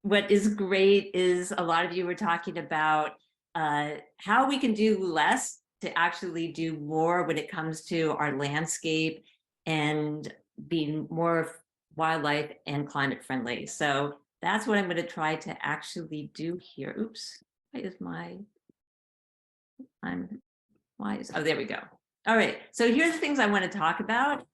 what is great is a lot of you were talking about how we can do less to actually do more when it comes to our landscape and being more wildlife and climate friendly. So that's what I'm going to try to actually do here. Oops, why is oh, there we go. All right, so here's the things I want to talk about.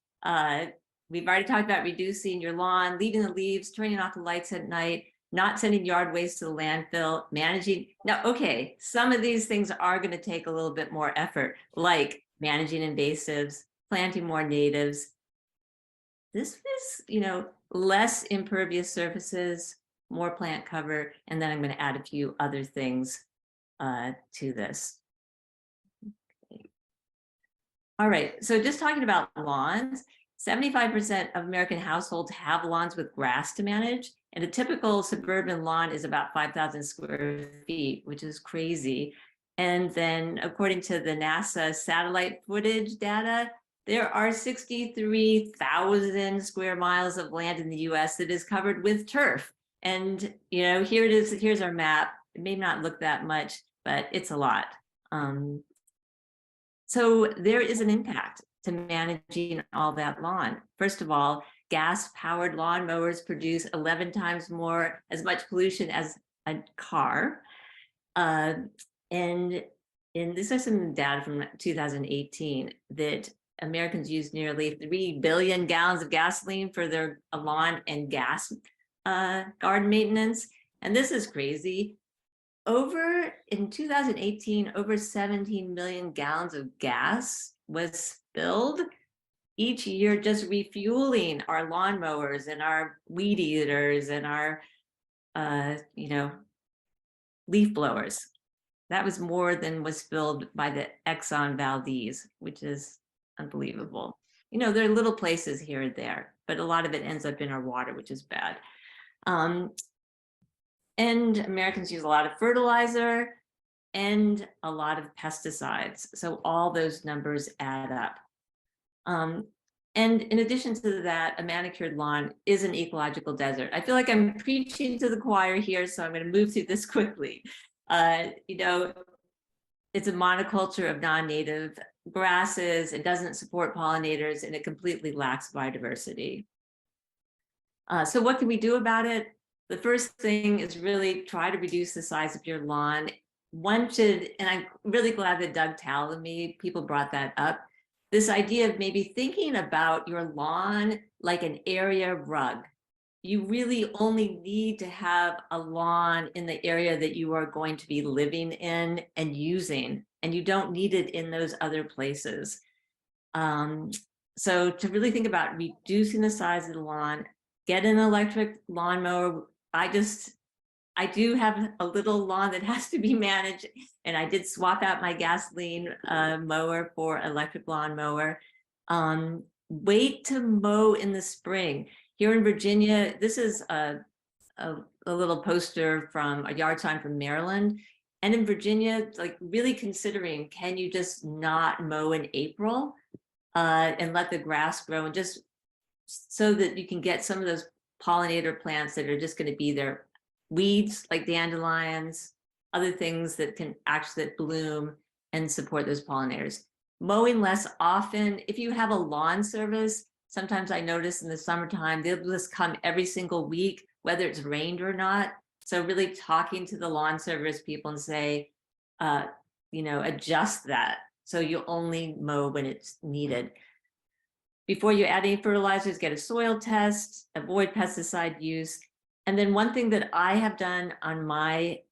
We've already talked about reducing your lawn, leaving the leaves, turning off the lights at night, not sending yard waste to the landfill, managing. Now, okay, some of these things are going to take a little bit more effort, like managing invasives, planting more natives. This is, less impervious surfaces, more plant cover, and then I'm going to add a few other things to this. All right, so just talking about lawns, 75% of American households have lawns with grass to manage, and a typical suburban lawn is about 5,000 square feet, which is crazy. And then according to the NASA satellite footage data, there are 63,000 square miles of land in the US that is covered with turf. And here it is, here's our map. It may not look that much, but it's a lot. So there is an impact to managing all that lawn. First of all, gas-powered lawn mowers produce 11 times as much pollution as a car. And this is some data from 2018 that Americans use nearly 3 billion gallons of gasoline for their lawn and gas garden maintenance. And this is crazy. In 2018, over 17 million gallons of gas was spilled each year, just refueling our lawnmowers and our weed eaters and our, leaf blowers. That was more than was spilled by the Exxon Valdez, which is unbelievable. There are little places here and there, but a lot of it ends up in our water, which is bad. And Americans use a lot of fertilizer and a lot of pesticides. So all those numbers add up. And in addition to that, a manicured lawn is an ecological desert. I feel like I'm preaching to the choir here, so I'm going to move through this quickly. It's a monoculture of non-native grasses. It doesn't support pollinators, and it completely lacks biodiversity. So what can we do about it? The first thing is really try to reduce the size of your lawn. One should, and I'm really glad that Doug Tallamy, people brought that up, this idea of maybe thinking about your lawn like an area rug. You really only need to have a lawn in the area that you are going to be living in and using, and you don't need it in those other places. So to really think about reducing the size of the lawn, get an electric lawnmower. I do have a little lawn that has to be managed, and I did swap out my gasoline mower for electric lawnmower. Wait to mow in the spring. Here in Virginia, this is a little poster from a yard sign from Maryland. And in Virginia, like really considering, can you just not mow in April and let the grass grow, and just so that you can get some of those pollinator plants that are just going to be there, weeds like dandelions, other things that can actually bloom and support those pollinators. Mowing less often. If you have a lawn service, sometimes I notice in the summertime, they'll just come every single week, whether it's rained or not. So really talking to the lawn service people and say, adjust that. So you only mow when it's needed. Before you add any fertilizers, get a soil test, avoid pesticide use. And then one thing that I have done on my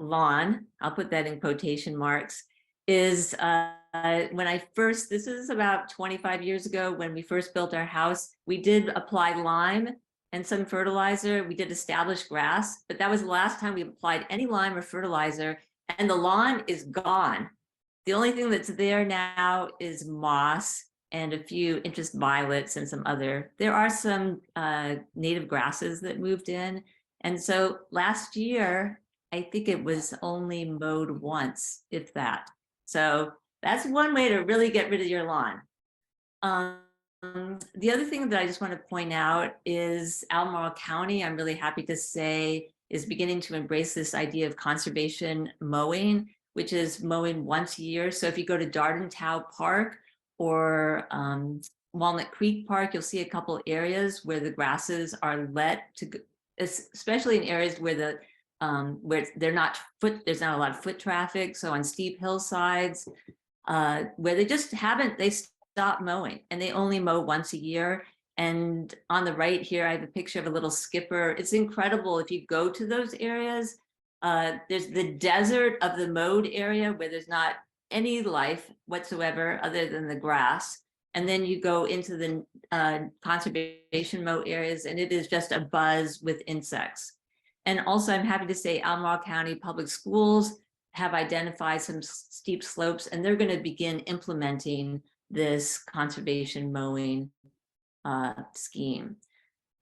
lawn, I'll put that in quotation marks, is this is about 25 years ago, when we first built our house, we did apply lime and some fertilizer. We did establish grass, but that was the last time we applied any lime or fertilizer, and the lawn is gone. The only thing that's there now is moss and a few interest violets and there are some native grasses that moved in. And so last year, I think it was only mowed once, if that. So that's one way to really get rid of your lawn. The other thing that I just want to point out is Albemarle County, I'm really happy to say, is beginning to embrace this idea of conservation mowing, which is mowing once a year. So if you go to Dardentow Park or Walnut Creek Park, you'll see a couple areas where the grasses are let to go, especially in areas where where there's not a lot of foot traffic. So on steep hillsides, where they stop mowing and they only mow once a year. And on the right here, I have a picture of a little skipper. It's incredible if you go to those areas. There's the desert of the mowed area where there's not any life whatsoever other than the grass. And then you go into the conservation mow areas and it is just a buzz with insects. And also I'm happy to say Albemarle County Public Schools have identified some steep slopes and they're going to begin implementing this conservation mowing scheme.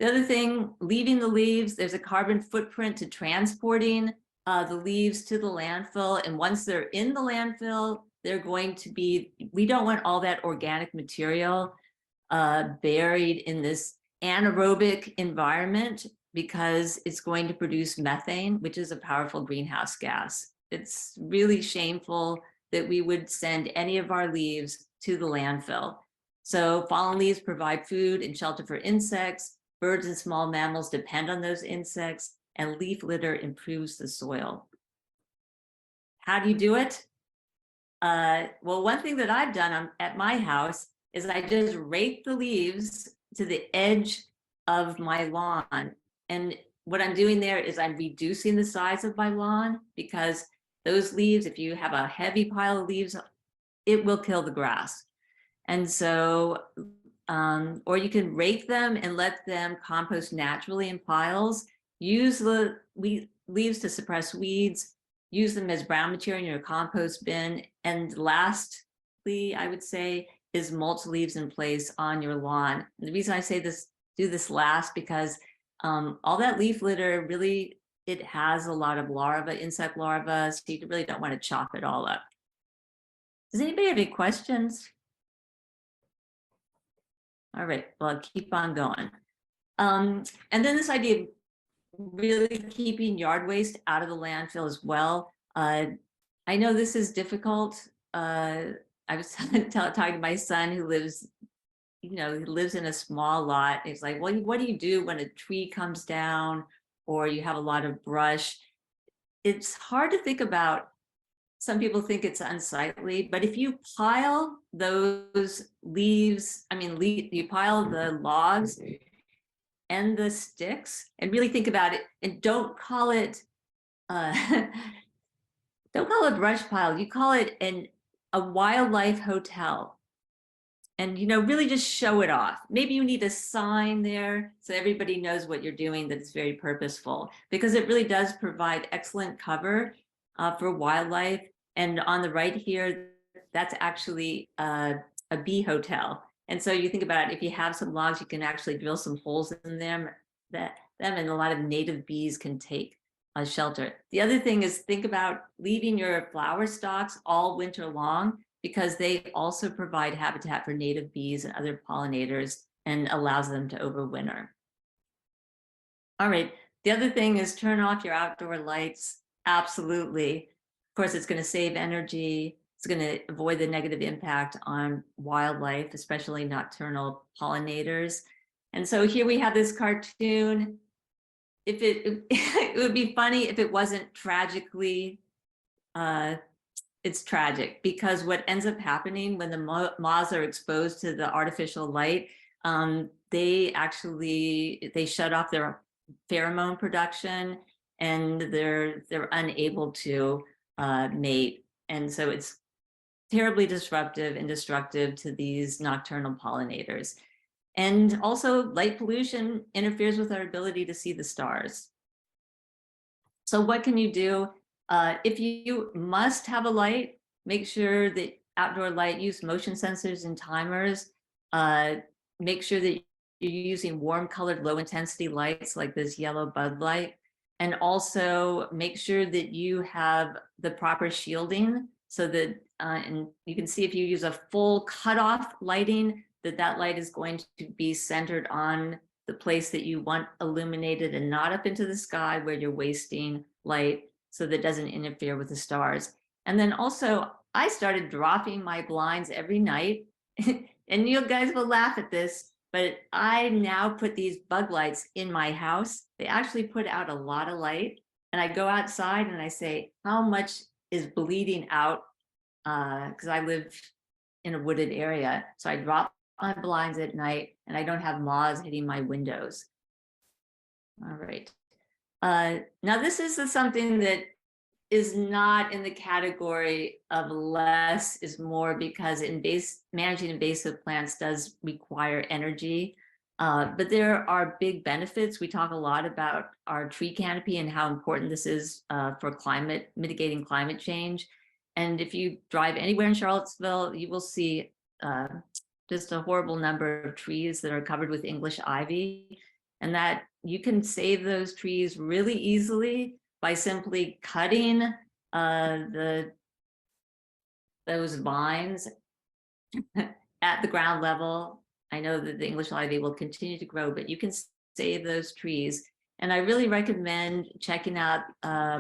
The other thing, leaving the leaves, there's a carbon footprint to transporting the leaves to the landfill. And once they're in the landfill, they're going to be, we don't want all that organic material buried in this anaerobic environment because it's going to produce methane, which is a powerful greenhouse gas. It's really shameful that we would send any of our leaves to the landfill. So fallen leaves provide food and shelter for insects. Birds and small mammals depend on those insects, and leaf litter improves the soil. How do you do it? Well, one thing that I've done at my house is I just rake the leaves to the edge of my lawn. And what I'm doing there is I'm reducing the size of my lawn because those leaves, if you have a heavy pile of leaves, it will kill the grass. And so, or you can rake them and let them compost naturally in piles. Use the leaves to suppress weeds. Use them as brown material in your compost bin. And lastly, I would say, is mulch leaves in place on your lawn. And the reason I say this, do this last, because all that leaf litter really, it has a lot of larvae, insect larvae, so you really don't want to chop it all up. Does anybody have any questions? All right, well, I'll keep on going. And then this idea of really keeping yard waste out of the landfill as well. I know this is difficult. I was talking to my son who lives, he lives in a small lot. He's like, well, what do you do when a tree comes down or you have a lot of brush? It's hard to think about. Some people think it's unsightly, but if you pile those leaves, you pile the logs and the sticks and really think about it, and don't call it brush pile. You call it a wildlife hotel, and really just show it off. Maybe you need a sign there so everybody knows what you're doing, that it's very purposeful, because it really does provide excellent cover for wildlife. And on the right here, that's actually a bee hotel. And so you think about it, if you have some logs, you can actually drill some holes in them, and a lot of native bees can take shelter. The other thing is, think about leaving your flower stalks all winter long, because they also provide habitat for native bees and other pollinators and allows them to overwinter. All right, the other thing is turn off your outdoor lights. Absolutely. Of course, it's going to save energy. It's going to avoid the negative impact on wildlife, especially nocturnal pollinators. And so here we have this cartoon. If it would be funny if it wasn't tragically, it's tragic, because what ends up happening when the moths are exposed to the artificial light, they shut off their pheromone production, and they're unable to mate. And so it's terribly disruptive and destructive to these nocturnal pollinators. And also, light pollution interferes with our ability to see the stars. So what can you do? If you must have a light, make sure that outdoor light, use motion sensors and timers. Make sure that you're using warm colored low intensity lights like this yellow bud light. And also make sure that you have the proper shielding, so that, and you can see if you use a full cutoff lighting, that light is going to be centered on the place that you want illuminated and not up into the sky where you're wasting light, so that it doesn't interfere with the stars. And then also, I started dropping my blinds every night. And you guys will laugh at this, but I now put these bug lights in my house. They actually put out a lot of light. And I go outside and I say, how much is bleeding out? Because I live in a wooded area. So I drop my blinds at night and I don't have moths hitting my windows. All right. Now this is something that is not in the category of less is more, because managing invasive plants does require energy. But there are big benefits. We talk a lot about our tree canopy and how important this is for mitigating climate change. And if you drive anywhere in Charlottesville, you will see just a horrible number of trees that are covered with English ivy, and that you can save those trees really easily by simply cutting those vines at the ground level. I know that the English ivy will continue to grow, but you can save those trees. And I really recommend checking out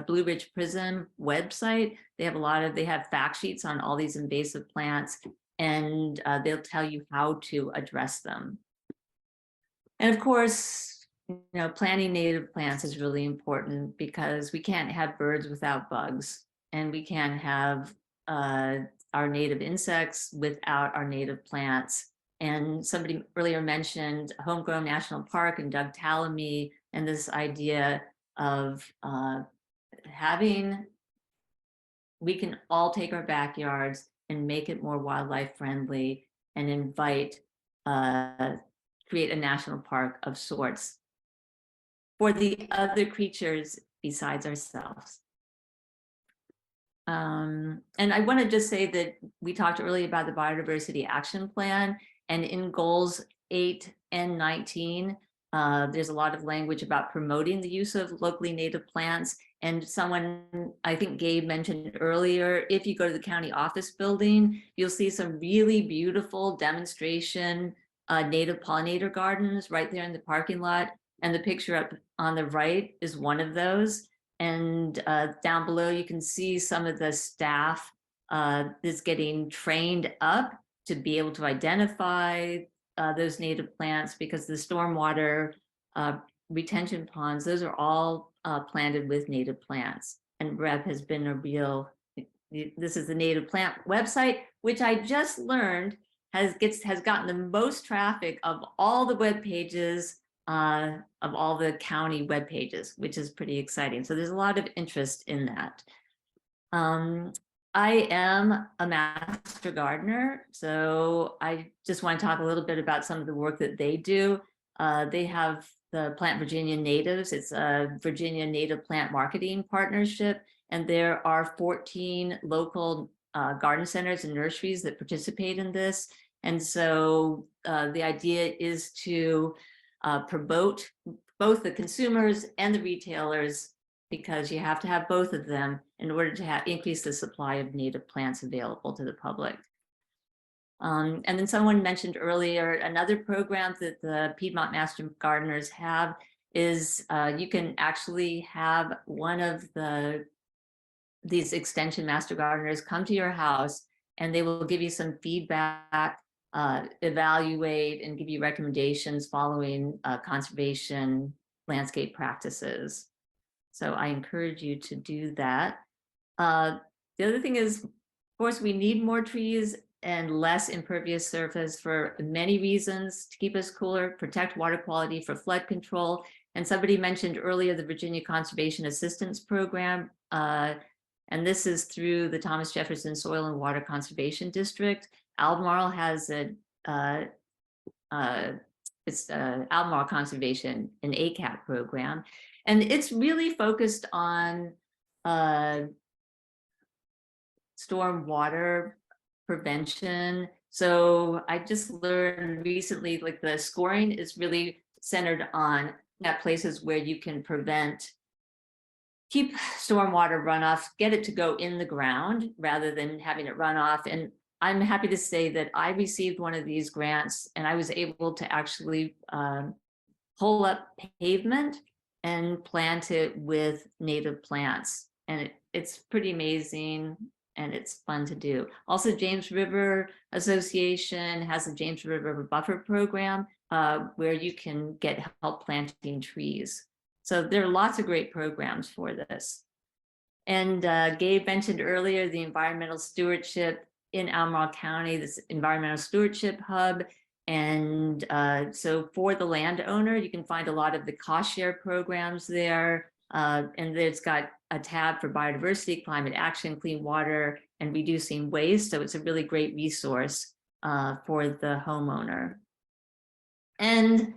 Blue Ridge Prism website. They have fact sheets on all these invasive plants, and they'll tell you how to address them. And of course, planting native plants is really important, because we can't have birds without bugs, and we can't have our native insects without our native plants. And somebody earlier mentioned Homegrown National Park and Doug Tallamy, and this idea of we can all take our backyards and make it more wildlife friendly, and create a national park of sorts for the other creatures besides ourselves. And I want to just say that we talked earlier about the Biodiversity Action Plan, and in goals 8 and 19, there's a lot of language about promoting the use of locally native plants. And someone, I think Gabe mentioned earlier, if you go to the county office building, you'll see some really beautiful demonstration native pollinator gardens right there in the parking lot. And the picture up on the right is one of those. And down below, you can see some of the staff that's getting trained up to be able to identify those native plants, because the stormwater retention ponds, those are all planted with native plants. And REP has been this is the native plant website, which I just learned has gotten the most traffic of all the web pages of all the county web pages, which is pretty exciting. So there's a lot of interest in that. I am a master gardener, so I just want to talk a little bit about some of the work that they do. They have the Plant Virginia Natives. It's a Virginia Native Plant Marketing Partnership, and there are 14 local garden centers and nurseries that participate in this. And so the idea is to promote both the consumers and the retailers, because you have to have both of them in order to increase the supply of native plants available to the public. And then someone mentioned earlier, another program that the Piedmont Master Gardeners have is you can actually have one of these extension master gardeners come to your house, and they will give you some feedback, evaluate, and give you recommendations following conservation landscape practices. So I encourage you to do that. The other thing is, of course, we need more trees and less impervious surface for many reasons: to keep us cooler, protect water quality, for flood control. And somebody mentioned earlier the Virginia Conservation Assistance Program. And this is through the Thomas Jefferson Soil and Water Conservation District. Albemarle has Albemarle Conservation, an ACAP program. And it's really focused on stormwater prevention. So I just learned recently, like, the scoring is really centered on places where you can keep stormwater runoff, get it to go in the ground rather than having it run off. And I'm happy to say that I received one of these grants, and I was able to actually pull up pavement and plant it with native plants. And it's pretty amazing and it's fun to do. Also, James River Association has a James River Buffer Program where you can get help planting trees. So there are lots of great programs for this. And Gabe mentioned earlier the environmental stewardship in Albemarle County, this environmental stewardship hub. And so for the landowner, you can find a lot of the cost share programs there. And it's got a tab for biodiversity, climate action, clean water, and reducing waste. So it's a really great resource for the homeowner. And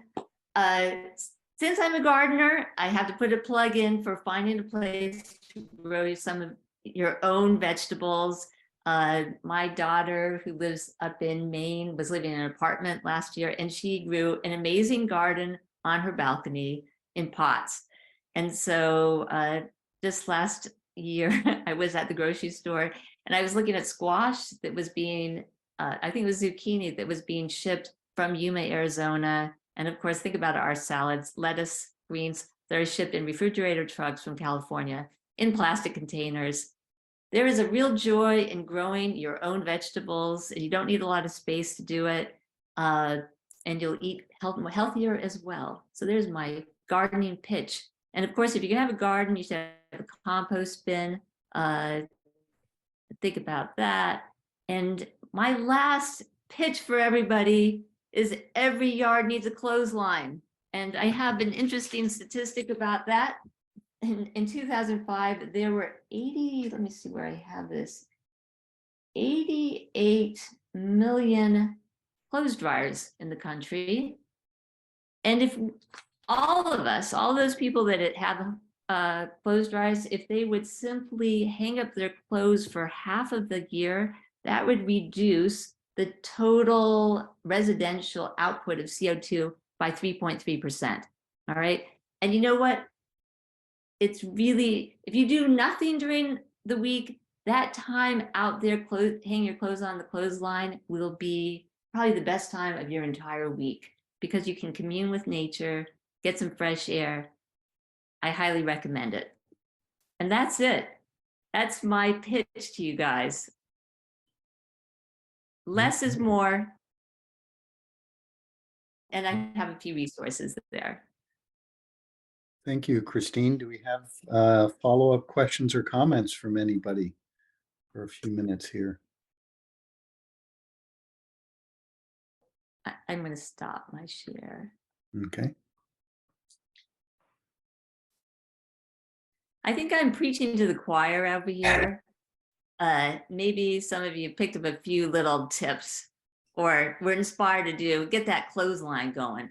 since I'm a gardener, I have to put a plug in for finding a place to grow some of your own vegetables. My daughter, who lives up in Maine, was living in an apartment last year, and she grew an amazing garden on her balcony in pots. And so just last year, I was at the grocery store and I was looking at squash that was being, I think it was zucchini that was being shipped from Yuma, Arizona. And of course, think about our salads, lettuce, greens that are shipped in refrigerator trucks from California in plastic containers. There is a real joy in growing your own vegetables, and you don't need a lot of space to do it. And you'll eat healthier as well. So there's my gardening pitch. And of course, if you have a garden, you should have a compost bin. Think about that. And my last pitch for everybody is every yard needs a clothesline. And I have an interesting statistic about that. In 2005, there were 80, let me see where I have this, 88 million clothes dryers in the country. And if all of us, all those people that have clothes dryers, if they would simply hang up their clothes for half of the year, that would reduce the total residential output of CO2 by 3.3%. All right. And you know what? It's really, if you do nothing during the week, that time out there hanging your clothes on the clothesline will be probably the best time of your entire week, because you can commune with nature, get some fresh air. I highly recommend it. And that's it. That's my pitch to you guys. Less is more. And I have a few resources there. Thank you, Christine. Do we have follow-up questions or comments from anybody for a few minutes here? I'm going to stop my share. Okay. I think I'm preaching to the choir over here. Maybe some of you picked up a few little tips or were inspired to get that clothesline going.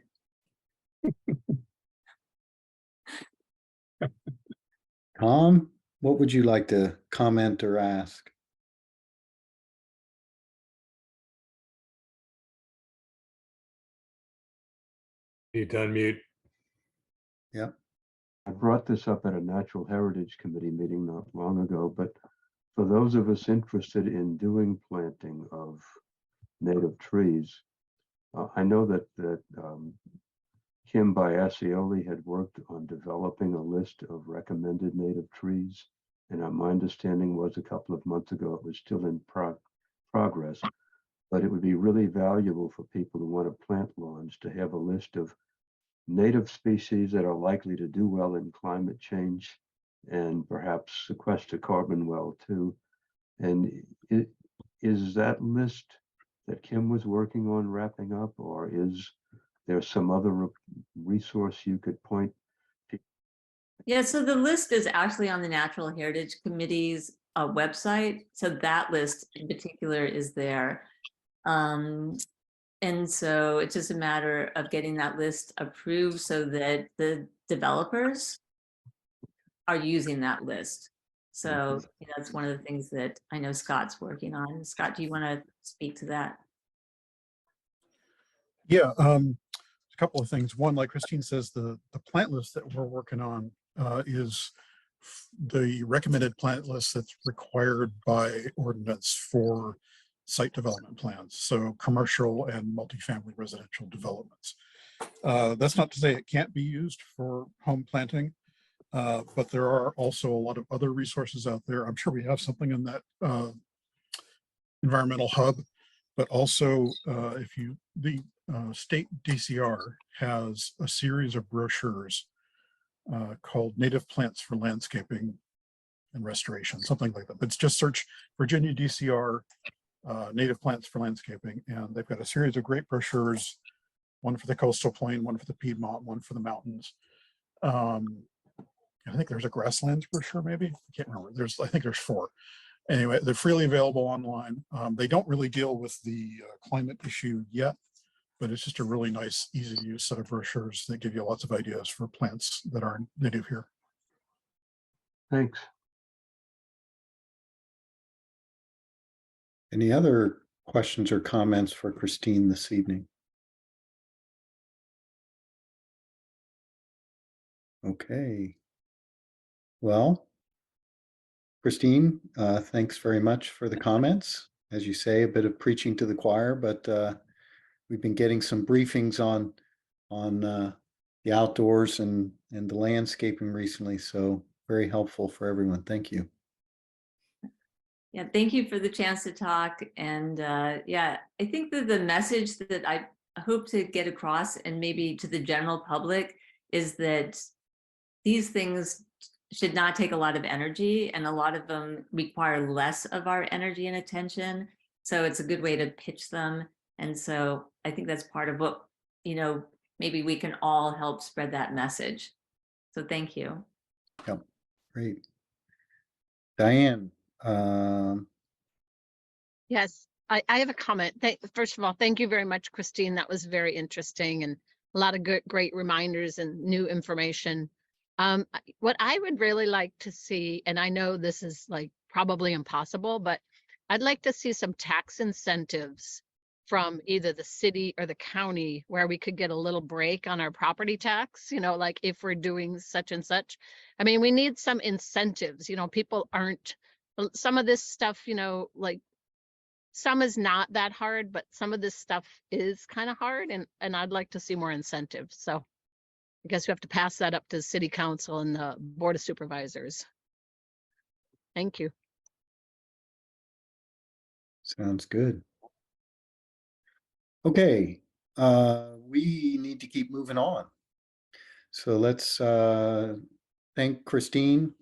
Tom, what would you like to comment or ask? Need to unmute. Yep. I brought this up at a Natural Heritage Committee meeting not long ago, but for those of us interested in doing planting of native trees, I know that Kim Biasioli had worked on developing a list of recommended native trees, and my understanding was a couple of months ago it was still in progress, but it would be really valuable for people who want to plant lawns to have a list of native species that are likely to do well in climate change and perhaps sequester carbon well too. And is that list that Kim was working on wrapping up, or is there some other resource you could point to? Yeah, so the list is actually on the Natural Heritage Committee's website. So that list in particular is there. And so it's just a matter of getting that list approved so that the developers are using that list. So that's one of the things that I know Scott's working on. Scott, do you want to speak to that? Yeah, a couple of things. One, like Christine says, the plant list that we're working on is the recommended plant list that's required by ordinance for site development plans, so commercial and multifamily residential developments. That's not to say it can't be used for home planting, but there are also a lot of other resources out there. I'm sure we have something in that environmental hub, but also the state DCR has a series of brochures called Native Plants for Landscaping and Restoration, something like that. But it's just search Virginia DCR Native Plants for Landscaping, and they've got a series of great brochures, one for the coastal plain, one for the Piedmont, one for the mountains. I think there's a grasslands brochure, maybe. I can't remember. I think there's 4. Anyway, they're freely available online. They don't really deal with the climate issue yet, but it's just a really nice, easy to use set of brochures that give you lots of ideas for plants that are native here. Thanks. Any other questions or comments for Christine this evening? Okay. Well, Christine, thanks very much for the comments. As you say, a bit of preaching to the choir, but we've been getting some briefings on the outdoors and the landscaping recently, so very helpful for everyone. Thank you. Yeah, thank you for the chance to talk. And yeah, I think that the message that I hope to get across, and maybe to the general public, is that these things should not take a lot of energy, and a lot of them require less of our energy and attention. So it's a good way to pitch them. And so I think that's part of what, maybe we can all help spread that message. So thank you. Yep, great. Diane. Yes, I have a comment. First of all, thank you very much, Christine. That was very interesting and a lot of great reminders and new information. What I would really like to see, and I know this is like probably impossible, but I'd like to see some tax incentives from either the city or the county where we could get a little break on our property tax, like if we're doing such and such. I mean, we need some incentives, people aren't, some of this stuff, like some is not that hard, but some of this stuff is kind of hard, and I'd like to see more incentives. So I guess we have to pass that up to city council and the board of supervisors. Thank you. Sounds good. Okay, we need to keep moving on. So let's thank Christine